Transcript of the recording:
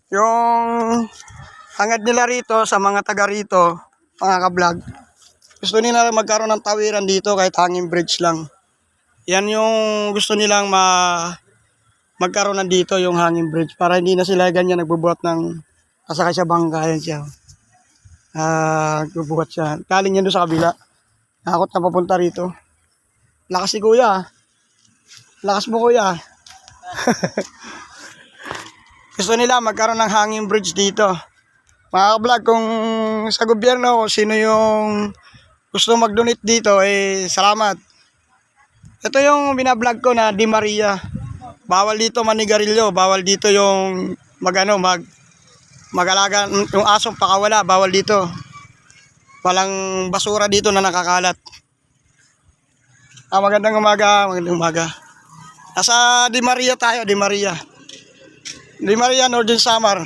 Yung hangad nila rito sa mga taga rito, mga ka-vlog, gusto nila magkaroon ng tawiran dito kahit hanging bridge lang. Yan yung gusto nilang magkaroon ng dito yung hanging bridge para hindi na sila ganyan nagbubuhat ng kasakay sa bangka. Yan siya. Nagbubuhat siya. Galing yan doon sa kabila. Nakakot na papunta rito. Lakas ni kuya. Lakas mo kuya. Gusto nila magkaroon ng hanging bridge dito. Mga ka-vlog, kung sa gobyerno, kung sino yung gusto mag-donate dito, salamat. Ito yung binablog ko na Di Maria. Bawal dito manigarilyo, bawal dito yung mag-alaga, yung asong pakawala, bawal dito. Walang basura dito na nakakalat. Magandang umaga. Nasa Di Maria tayo, Di Maria, Northern Samar.